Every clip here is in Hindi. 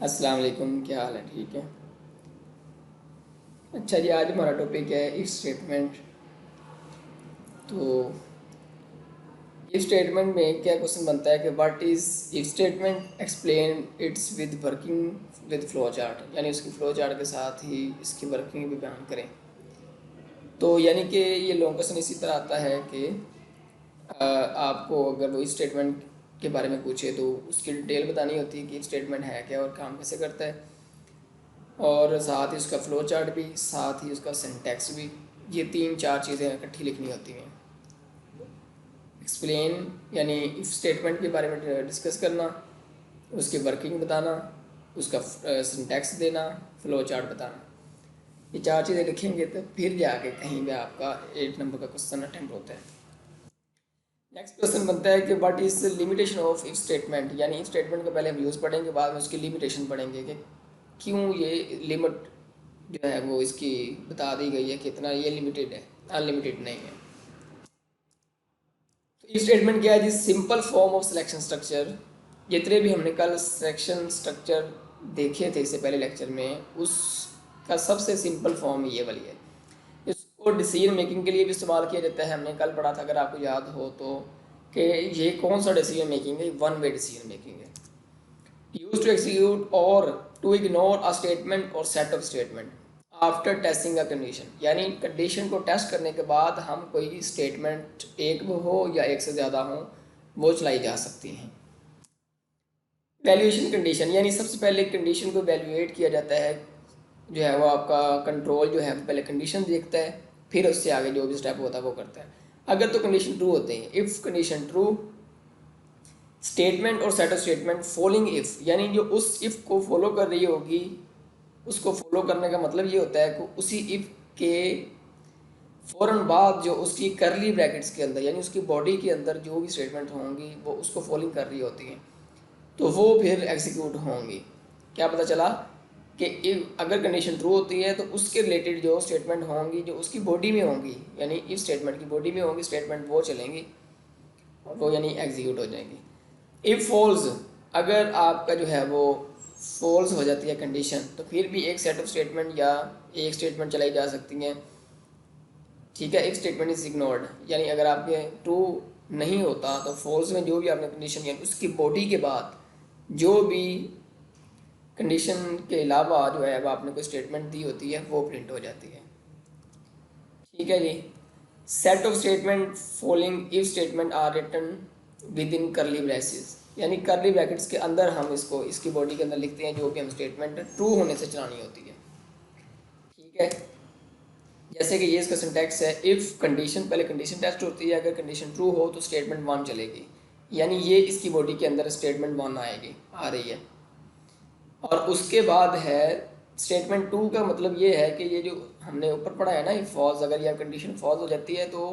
अस्सलाम वालेकुम, क्या हाल है? ठीक है। अच्छा जी, आज हमारा टॉपिक है इफ स्टेटमेंट। तो इफ स्टेटमेंट में क्या क्वेश्चन बनता है कि what is if statement, explain it's with working with flow chart, यानी उसकी फ्लो चार्ट के साथ ही इसकी वर्किंग भी बयान करें। तो यानी कि ये लॉन्ग क्वेश्चन इसी तरह आता है कि आपको अगर वो इफ स्टेटमेंट के बारे में पूछे तो उसकी डिटेल बतानी होती है कि इफ स्टेटमेंट है क्या और काम कैसे करता है, और साथ ही उसका फ्लो चार्ट भी, साथ ही उसका सिंटैक्स भी। ये तीन चार चीज़ें इकट्ठी लिखनी होती हैं। एक्सप्लेन यानी इफ स्टेटमेंट के बारे में डिस्कस करना, उसकी वर्किंग बताना, उसका सिंटैक्स देना, फ्लो चार्ट बताना। ये चार चीज़ें लिखेंगे तो फिर जाके कहीं भी आपका 8 नंबर का क्वेश्चन अटैम्प्ट होता है। नेक्स्ट क्वेश्चन बनता है कि what is limitation of if statement, यानी इफ स्टेटमेंट को पहले हम यूज़ पढ़ेंगे, बाद में उसकी लिमिटेशन पढ़ेंगे कि क्यों ये लिमिट जो है वो इसकी बता दी गई है कि इतना ये लिमिटेड है, अनलिमिटेड नहीं है। तो इफ स्टेटमेंट क्या है जी? Simple form of selection structure. जितने भी हमने कल सिलेक्शन स्ट्रक्चर देखे थे इससे पहले लेक्चर में, उसका सबसे सिंपल फॉर्म ये वाली है। इसको डिसीजन मेकिंग के लिए भी इस्तेमाल किया जाता है। हमने कल पढ़ा था, अगर आपको याद हो तो, कि ये कौन सा डिसीजन मेकिंग है? वन वे डिसीजन मेकिंग है। यूज टू एक्सिक्यूट और टू इग्नोर अ स्टेटमेंट और set of statement after testing a condition, यानी कंडीशन को टेस्ट करने के बाद हम कोई स्टेटमेंट, एक वो हो या एक से ज़्यादा हो, वो चलाई जा सकती हैं। वैल्यूएशन कंडीशन, यानी सबसे पहले कंडीशन को वैल्यूएट किया जाता है। जो है वो आपका कंट्रोल जो है पहले कंडीशन देखता है, फिर उससे आगे जो भी स्टेप होता है वो करता है। अगर तो कंडीशन ट्रू होते हैं, इफ़ कंडीशन ट्रू, स्टेटमेंट और set of statement following if, यानी जो उस इफ़ को फॉलो कर रही होगी, उसको फॉलो करने का मतलब ये होता है कि उसी इफ़ के फ़ौरन बाद जो उसकी करली ब्रैकेट्स के अंदर, यानी उसकी बॉडी के अंदर जो भी स्टेटमेंट होंगी वो उसको फॉलोइंग कर रही होती हैं, तो वो फिर एग्जीक्यूट होंगी। क्या पता चला कि अगर कंडीशन ट्रू होती है तो उसके रिलेटेड जो स्टेटमेंट होंगी जो उसकी बॉडी में होंगी, यानी इफ स्टेटमेंट की बॉडी में होंगी स्टेटमेंट, वो चलेंगी और वो यानी एग्जीक्यूट हो जाएंगी। इफ़ फॉल्स, अगर आपका जो है वो फॉल्स हो जाती है कंडीशन, तो फिर भी एक सेट ऑफ स्टेटमेंट या एक स्टेटमेंट चलाई जा सकती हैं। ठीक है, एक स्टेटमेंट इज इग्नोर्ड, यानी अगर आपके ट्रू नहीं होता तो फॉल्स में जो भी आपने कंडीशन, यानी उसकी बॉडी के बाद जो भी कंडीशन के अलावा जो है वो आपने कोई स्टेटमेंट दी होती है वो प्रिंट हो जाती है। ठीक है जी। Set of statement following if statement are written within curly braces, यानी करली ब्रैकेट्स के अंदर हम इसको इसकी बॉडी के अंदर लिखते हैं जो भी हम स्टेटमेंट ट्रू होने से चलानी होती है। ठीक है, जैसे कि ये इसका सिंटैक्स है, इफ़ कंडीशन, पहले कंडीशन टेस्ट होती है, अगर कंडीशन ट्रू हो तो स्टेटमेंट वन चलेगी, यानी ये इसकी बॉडी के अंदर स्टेटमेंट वन आएगी, आ रही है। और उसके बाद है स्टेटमेंट टू, का मतलब ये है कि ये जो हमने ऊपर पढ़ा है ना, ये फॉल्स, अगर यह कंडीशन फॉल्स हो जाती है तो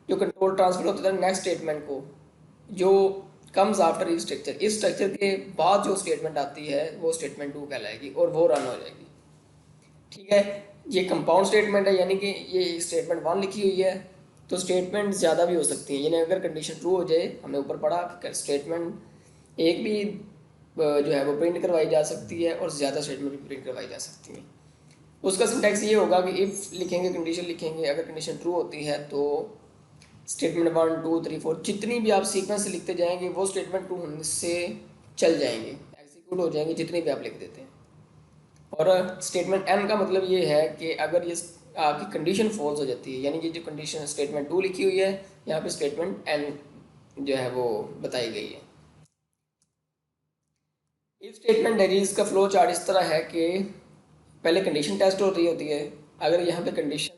जो कंट्रोल ट्रांसफर होता है नेक्स्ट स्टेटमेंट को, जो कम्स आफ्टर इस स्ट्रक्चर के बाद जो स्टेटमेंट आती है वो स्टेटमेंट टू कहलाएगी और वो रन हो जाएगी। ठीक है, ये कंपाउंड स्टेटमेंट है, यानी कि ये स्टेटमेंट वन लिखी हुई है तो स्टेटमेंट ज़्यादा भी हो सकती है, यानी अगर कंडीशन ट्रू हो जाए, हमने ऊपर पढ़ा कि स्टेटमेंट एक भी जो है वो प्रिंट करवाई जा सकती है और ज़्यादा स्टेटमेंट भी प्रिंट करवाई जा सकती है। उसका सिंटैक्स ये होगा कि इफ़ लिखेंगे, कंडीशन लिखेंगे, अगर कंडीशन ट्रू होती है तो statement one two three four जितनी भी आप सीक्वेंस से लिखते जाएंगे वो स्टेटमेंट टू होने से चल जाएंगे, एग्जीक्यूट हो जाएंगे जितनी भी आप लिख देते हैं। और स्टेटमेंट एन का मतलब ये है कि अगर ये आपकी कंडीशन फॉल्स हो जाती है, यानी कि जो कंडीशन स्टेटमेंट टू लिखी हुई है, यहाँ पे स्टेटमेंट एन जो है वो बताई गई है। इफ स्टेटमेंट डायरीज का फ्लो चार्ट इस तरह है कि पहले कंडीशन टेस्ट हो रही होती है, अगर यहाँ पे कंडीशन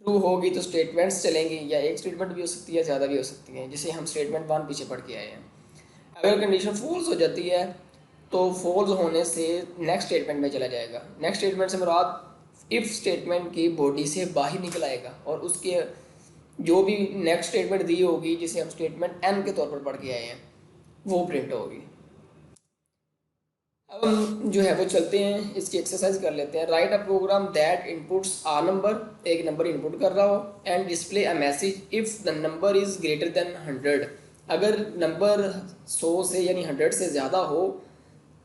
ट्रू होगी तो स्टेटमेंट्स चलेंगी, या एक स्टेटमेंट भी हो सकती है, ज़्यादा भी हो सकती हैं, जिसे हम स्टेटमेंट वन पीछे पढ़ के आए हैं। अगर कंडीशन फॉल्स हो जाती है तो फॉल्स होने से नेक्स्ट स्टेटमेंट में चला जाएगा। नेक्स्ट स्टेटमेंट से मुराद इफ स्टेटमेंट की बॉडी से बाहर निकल आएगा और उसके जो भी नेक्स्ट स्टेटमेंट दी होगी, जिसे हम स्टेटमेंट एन के तौर पर पढ़ के आए हैं, वो प्रिंट होगी। अब हम जो है वो चलते हैं, इसकी एक्सरसाइज कर लेते हैं। Write a program that inputs a number, एक नंबर इनपुट कर रहा हो, and display a message if the number is greater than 100, अगर नंबर 100 से यानी 100 से ज़्यादा हो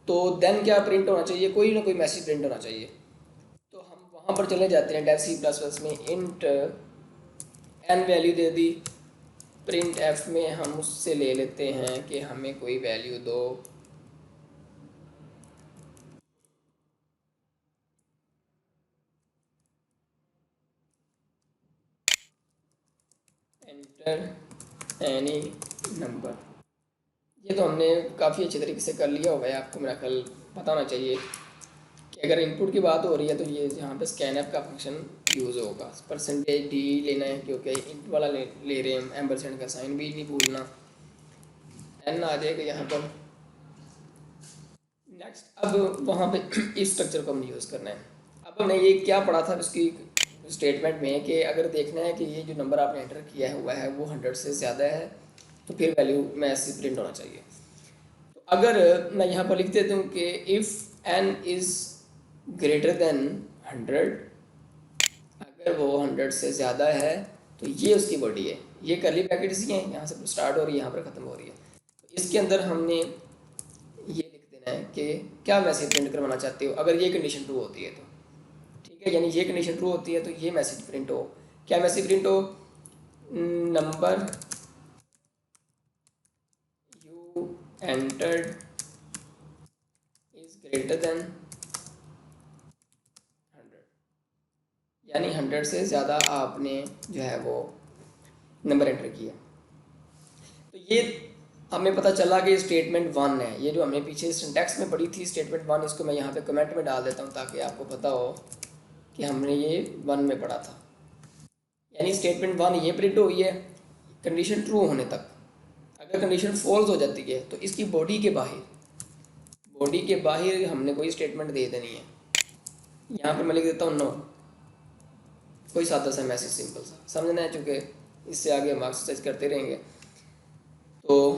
तो देन क्या प्रिंट होना चाहिए, कोई ना कोई मैसेज प्रिंट होना चाहिए। तो हम वहाँ पर चले जाते हैं डेफ सी प्लस प्लस में, इंट एन वैल्यू दे दी, प्रिंट एफ में हम उससे ले लेते हैं कि हमें कोई वैल्यू दो, एंटर एनी नंबर। ये तो हमने काफ़ी अच्छे तरीके से कर लिया होगा, आपको मेरा ख्याल पता होना चाहिए कि अगर इनपुट की बात हो रही है तो ये यहाँ पे स्कैनअप का फंक्शन यूज़ होगा। परसेंटेज डी लेना है क्योंकि इंट वाला ले रहे हैं हम, एम्परसेंड का साइन भी नहीं भूलना, एन आ जाएगा यहाँ पर। नेक्स्ट अब वहाँ पे इस स्ट्रक्चर को हमने यूज़ करना है। अब हमने ये क्या पढ़ा था उसकी स्टेटमेंट में कि अगर देखना है कि ये जो नंबर आपने एंटर किया हुआ है वो 100 से ज़्यादा है तो फिर वैल्यू में ऐसी प्रिंट होना चाहिए। तो अगर मैं यहाँ पर लिख देता हूँ कि if N is greater than 100, अगर वो 100 से ज़्यादा है तो ये उसकी बॉडी है। ये करली ब्रैकेट्स ही हैं, यहाँ से स्टार्ट हो रही है यहाँ पर ख़त्म हो रही है। तो इसके अंदर हमने ये लिख देना है कि क्या मैसेज प्रिंट करवाना चाहते हो अगर ये कंडीशन ट्रू होती है तो। ठीक है, यानी ये कंडीशन ट्रू होती है तो ये मैसेज प्रिंट हो, क्या मैसेज प्रिंट हो, number you entered is greater than 100, यानी 100 से ज़्यादा आपने जो है वो नंबर एंटर किया। तो ये हमें पता चला कि स्टेटमेंट 1 है, ये जो हमने पीछे सिंटैक्स में पढ़ी थी स्टेटमेंट 1, इसको मैं यहाँ पे कमेंट में डाल देता हूँ ताकि आपको पता हो कि हमने ये 1 में पढ़ा था। यानी स्टेटमेंट 1 ये प्रिंट हुई है कंडीशन ट्रू होने तक। अगर कंडीशन फॉल्स हो जाती है तो इसकी बॉडी के बाहर हमने कोई स्टेटमेंट दे देनी है। यहाँ पर मैं लिख देता हूँ नो, कोई सादा सा मैसेज सिंपल सा, समझना है, चूँकि इससे आगे हम एक्सरसाइज करते रहेंगे। तो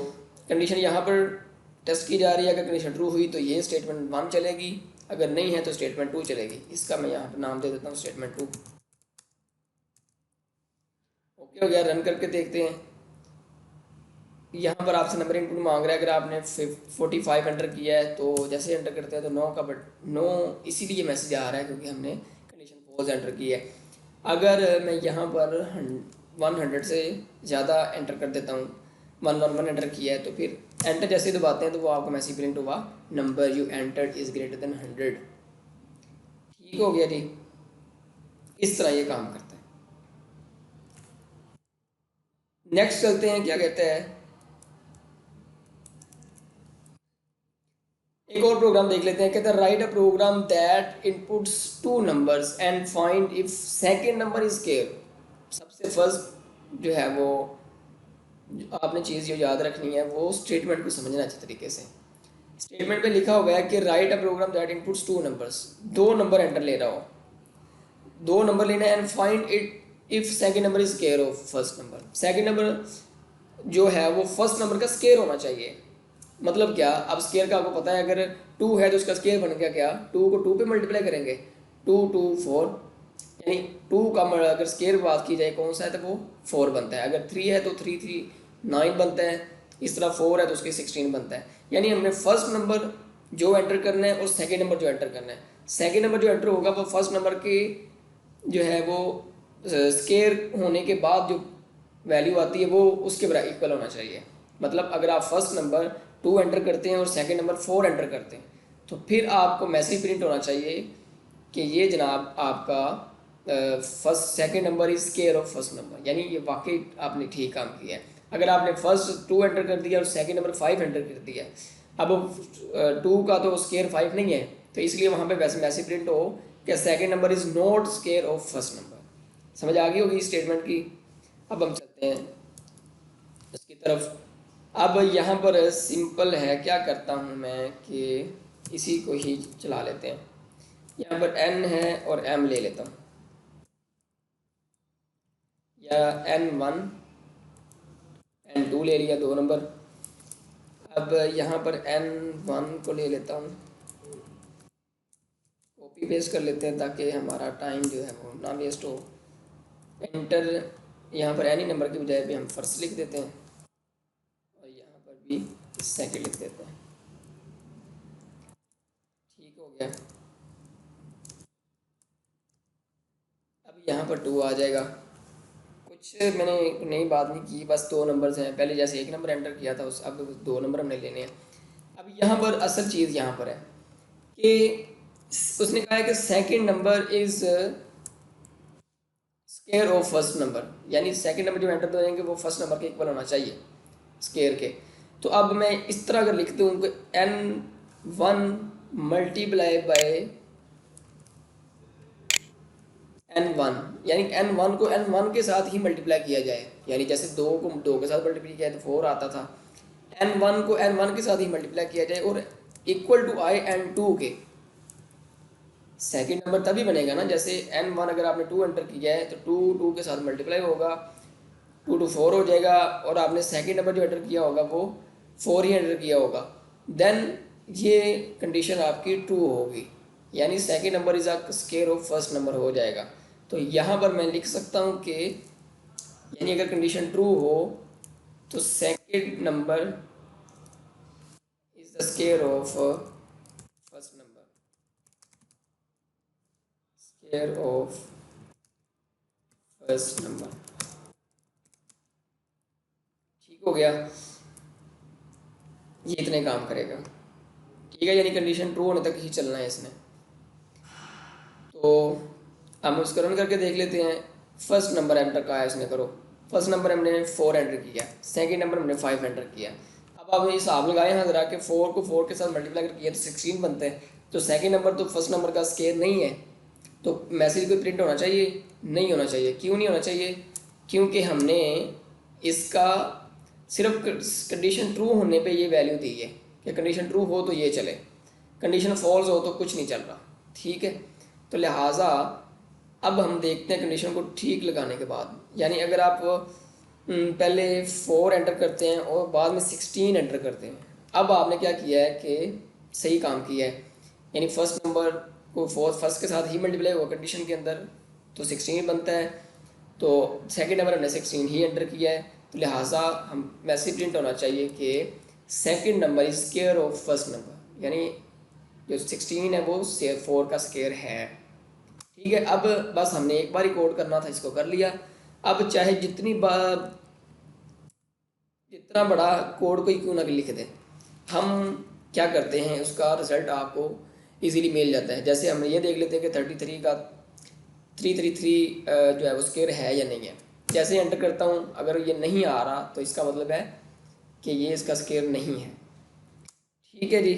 कंडीशन यहाँ पर टेस्ट की जा रही है, अगर कंडीशन ट्रू हुई तो ये स्टेटमेंट 1 चलेगी, अगर नहीं है तो स्टेटमेंट 2 चलेगी। इसका मैं यहाँ पर नाम दे देता हूँ स्टेटमेंट 2। ओके हो गया, रन करके देखते हैं। यहाँ पर आपसे नंबर इनपुट मांग रहा है, अगर आपने 45 एंटर किया है तो जैसे एंटर करते हैं तो 9 का बट 9 इसीलिए मैसेज आ रहा है क्योंकि हमने कंडीशन फॉल्स एंटर की है। अगर मैं यहाँ पर 100 से ज़्यादा एंटर कर देता हूँ, 111 एंटर किया है तो फिर एंटर जैसे ही दबाते हैं तो वो आपको मैसेज प्रिंट हुआ, number you entered is greater than 100। ठीक हो गया जी, इस तरह ये काम करता है। नेक्स्ट चलते हैं, क्या कहते हैं, एक और प्रोग्राम देख लेते हैं। कहते हैं write a program that inputs two numbers and find if second number is square. सबसे फर्स्ट जो है वो जो आपने चीज़ जो याद रखनी है वो स्टेटमेंट को समझना अच्छे तरीके से। स्टेटमेंट में लिखा हुआ है कि write a program that inputs two numbers, दो नंबर एंटर ले रहा हो, दो नंबर लेना है, and find it if second number is square of first number. Second number जो है वो फर्स्ट नंबर का स्केयर होना चाहिए। मतलब क्या, अब स्केयर का आपको पता है, अगर 2 है तो उसका स्केयर बन गया क्या, 2 को 2 पे मल्टीप्लाई करेंगे, 2 2 4, यानी 2 का अगर स्केयर बात की जाए कौन सा है तो वो 4 बनता है। अगर 3 है तो 3 3 9 बनता है, इस तरह 4 है तो उसके 16 बनता है। यानी हमने फर्स्ट नंबर जो एंटर करना है और सेकेंड नंबर जो एंटर करना है, सेकेंड नंबर जो एंटर होगा वो फर्स्ट नंबर के जो है वो स्केयर होने के बाद जो वैल्यू आती है वो उसके बराबर इक्वल होना चाहिए। मतलब अगर आप फर्स्ट नंबर 2 एंटर करते हैं और सेकंड नंबर 4 एंटर करते हैं तो फिर आपको मैसेज प्रिंट होना चाहिए कि ये जनाब आपका first second number is square of first number, यानी ये वाकई आपने ठीक काम किया है। अगर आपने फर्स्ट 2 एंटर कर दिया और सेकंड नंबर 5 एंटर कर दिया, अब 2 का तो स्केयर 5 नहीं है तो इसलिए वहाँ पे वैसे मैसेज प्रिंट हो कि second number is not square of first number. समझ आ गई होगी इस स्टेटमेंट की। अब हम चलते हैं इसकी तरफ। अब यहाँ पर सिंपल है, क्या करता हूँ मैं कि इसी को ही चला लेते हैं। यहाँ पर n है और m ले लेता हूँ, या n1 n2 ले लिया, दो नंबर। अब यहाँ पर n1 को ले लेता हूँ, कॉपी पेस्ट कर लेते हैं ताकि हमारा टाइम जो है वो ना वेस्ट हो। एंटर, यहाँ पर एनी नंबर की बजाय भी हम फर्स्ट लिख देते हैं और यहाँ पर भी सेकंड लिख देते हैं। गया। अब यहाँ पर 2 आ जाएगा। कुछ मैंने नई बात नहीं की, बस 2 नंबर्स हैं, पहले जैसे 1 नंबर एंटर किया था उस, अब 2 नंबर हमने लेने हैं। अब यहाँ पर असल चीज़ यहाँ पर है कि उसने कहा है कि second number is square of first number, यानी सेकंड नंबर जो एंटर हो जाएंगे वो फर्स्ट नंबर के इक्वल होना चाहिए स्केयर के। तो अब मैं इस तरह अगर लिख दूँ कि n1 मल्टीप्लाई बाय n1, यानी n1 को n1 के साथ ही मल्टीप्लाई किया जाए, यानी जैसे 2 को 2 के साथ मल्टीप्लाई किया तो 4 आता था, n1 को n1 के साथ ही मल्टीप्लाई किया जाए और इक्वल टू आई n2 के। सेकंड नंबर तभी बनेगा ना जैसे n1 अगर आपने 2 एंटर किया है तो 2 2 के साथ मल्टीप्लाई होगा, 2 to 4 हो जाएगा, और आपने सेकंड नंबर जो एंटर किया होगा वो 4 ही एंटर किया होगा, देन ये कंडीशन आपकी ट्रू होगी, यानी second number is a square of first number हो जाएगा। तो यहाँ पर मैं लिख सकता हूँ कि यानी अगर कंडीशन ट्रू हो तो second number is the square of first number, square of first number. ठीक हो गया, ये इतने काम करेगा। ठीक है, यानी कंडीशन ट्रू होने तक ही चलना है इसने। तो हम उसको रन करके देख लेते हैं। फर्स्ट नंबर एंटर कहा है इसने, करो। फर्स्ट नंबर हमने 4 एंटर किया, सेकंड नंबर हमने 5 एंटर किया। अब आपने हिसाब लगाए हैं ज़रा कि 4 को 4 के साथ मल्टीप्लाई करके किया तो 16 बनते हैं। तो सेकंड नंबर तो फर्स्ट नंबर का स्केयर नहीं है, तो मैसेज कोई प्रिंट होना चाहिए? नहीं होना चाहिए। क्यों नहीं होना चाहिए? क्योंकि हमने इसका सिर्फ कंडीशन ट्रू होने पे ये वैल्यू दी है कि कंडीशन ट्रू हो तो ये चले, कंडीशन फॉल्स हो तो कुछ नहीं चल रहा। ठीक है, तो लिहाजा अब हम देखते हैं कंडीशन को ठीक लगाने के बाद, यानी अगर आप पहले 4 एंटर करते हैं और बाद में 16 एंटर करते हैं, अब आपने क्या किया है कि सही काम किया है, यानी फर्स्ट नंबर को फर्स्ट के साथ ही मल्टीप्लाई हुआ कंडीशन के अंदर तो 16 बनता है, तो सेकंड नंबर हमने 16 ही एंटर किया है, तो लिहाजा हम मैसेज प्रिंट होना चाहिए कि second number is square of first number, यानी जो 16 है वो 4 का स्केयर है। ठीक है, अब बस हमने एक बार ही कोड करना था, इसको कर लिया। अब चाहे जितनी बार जितना बड़ा कोड कोई क्यों ना लिख दे, हम क्या करते हैं उसका रिजल्ट आपको इजीली मिल जाता है। जैसे हम ये देख लेते हैं कि 33 का 333 जो है वो स्केयर है या नहीं है। जैसे एंटर करता हूँ, अगर ये नहीं आ रहा तो इसका मतलब है कि ये इसका स्केयर नहीं है। ठीक है जी,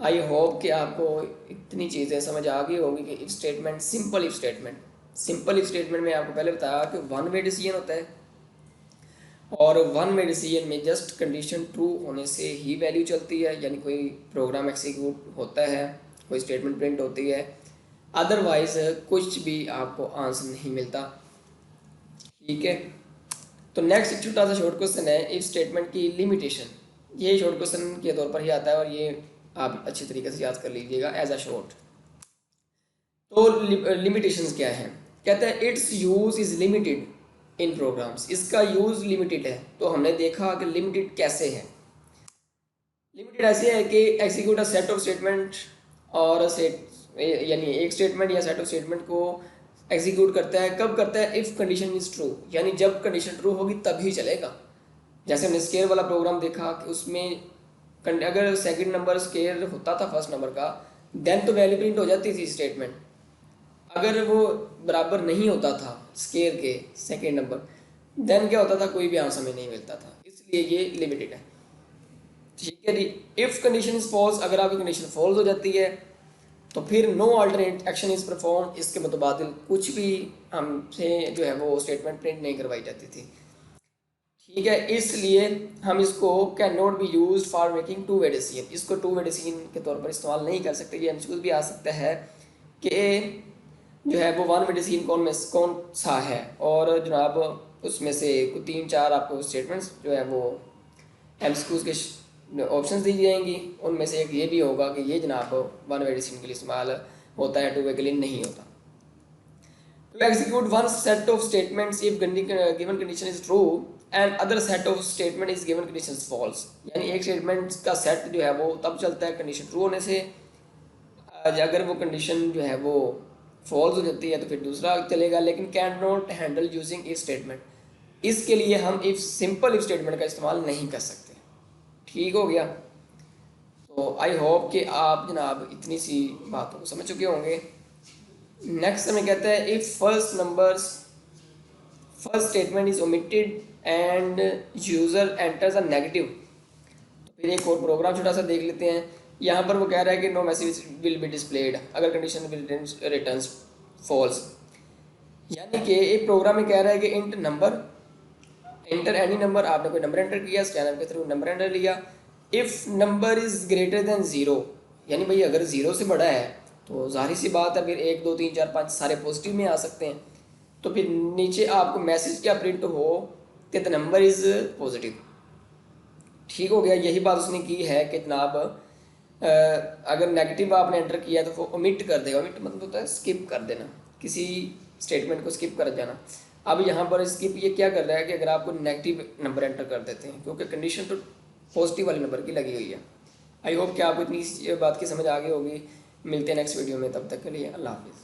आई होप कि आपको इतनी चीज़ें समझ आ गई होगी कि if statement, simple if statement. Simple if statement में आपको पहले बताया कि वन वे डिसीजन होता है, और वन वे डिसीजन में जस्ट कंडीशन ट्रू होने से ही वैल्यू चलती है, यानी कोई प्रोग्राम एक्सिक्यूट होता है, कोई स्टेटमेंट प्रिंट होती है, अदरवाइज कुछ भी आपको आंसर नहीं मिलता। ठीक है, तो नेक्स्ट एक छोटा सा शॉर्ट क्वेश्चन है इफ स्टेटमेंट की लिमिटेशन। ये शॉर्ट क्वेश्चन के तौर पर ही आता है और ये आप अच्छी तरीके से याद कर लीजिएगा एज अ शॉर्ट। तो लिमिटेशंस क्या है? कहता है it's use is limited in programs, इसका यूज लिमिटेड है। तो हमने देखा कि लिमिटेड कैसे है। लिमिटेड ऐसे है कि execute a set of statement, और सेट यानी एक स्टेटमेंट या सेट ऑफ स्टेटमेंट को एग्जीक्यूट करता है। कब करता है? इफ़ कंडीशन इज ट्रू, यानी जब कंडीशन ट्रू होगी तभी चलेगा। जैसे हमने स्केयर वाला प्रोग्राम देखा कि उसमें अगर सेकंड नंबर स्केयर होता था फर्स्ट नंबर का, देन तो वैल्यू प्रिंट हो जाती थी स्टेटमेंट। अगर वो बराबर नहीं होता था स्केयर के सेकंड नंबर, देन क्या होता था? कोई भी आंसर में नहीं मिलता था, इसलिए ये लिमिटेड है। ठीक है जी, इफ कंडीशन इज फॉल्स, अगर आपकी कंडीशन फॉल्स हो जाती है तो फिर no alternate action is perform, इसके मुतबादिल कुछ भी हमसे जो है वो स्टेटमेंट प्रिंट नहीं करवाई जाती थी। ठीक है, इसलिए हम इसको can not be use for making two way decision, इसको टू वे डिसीजन के तौर पर इस्तेमाल नहीं कर सकते। ये एमसीक्यू भी आ सकता है कि जो है वो वन वे डिसीजन कौन सा है, और जनाब उसमें से कुछ 3-4 आपको स्टेटमेंट्स जो है वो एमसीक्यूज के ऑप्शंस दी जाएंगी। उनमें से एक ये भी होगा कि ये जनाब वन वे डिसीजन के लिए इस्तेमाल होता है, टू वे के लिए नहीं होता। To execute one set of statements if given condition is true and other set of statement is given condition false, यानी एक स्टेटमेंट का सेट जो है वो तब चलता है कंडीशन ट्रू होने से, अगर वो कंडीशन जो है वो फॉल्स हो जाती है तो फिर दूसरा चलेगा, लेकिन can not handle using if statement, इसके लिए हम इफ सिंपल इफ स्टेटमेंट का इस्तेमाल नहीं कर सकते। ठीक हो गया। तो आई होप कि आप जनाब इतनी सी बातों को समझ चुके होंगे। नेक्स्ट हमें कहता है if first statement is omitted and user enters a negative. तो फिर एक और प्रोग्राम छोटा सा देख लेते हैं। यहाँ पर वो कह रहा है कि no message will be displayed अगर कंडीशन विल रिटर्न्स फॉल्स, यानी कि एक प्रोग्राम में कह रहा है कि int number, enter any number, आपने कोई नंबर एंटर किया, स्कैनर के थ्रू नंबर एंटर लिया। If number is greater than zero, यानी भाई अगर ज़ीरो से बड़ा है तो जाहिर सी बात है फिर 1 2 3 4 5 सारे पॉजिटिव में आ सकते हैं। तो फिर नीचे आपको मैसेज क्या प्रिंट हो कि द नंबर इज़ पॉजिटिव। ठीक हो गया। यही बात उसने की है कि जनाब अगर नेगेटिव आपने एंटर किया तो वो ओमिट कर देगा। ओमिट मतलब होता है स्किप कर देना, किसी स्टेटमेंट को स्किप कर जाना। अब यहाँ पर स्किप ये क्या कर रहा है कि अगर आपको नेगेटिव नंबर एंटर कर देते हैं, क्योंकि कंडीशन तो पॉजिटिव वाले नंबर की लगी हुई है। आई होप कि आपको इतनी बात की समझ आ गई होगी। मिलते हैं नेक्स्ट वीडियो में, तब तक के लिए अल्लाह हाफिज़।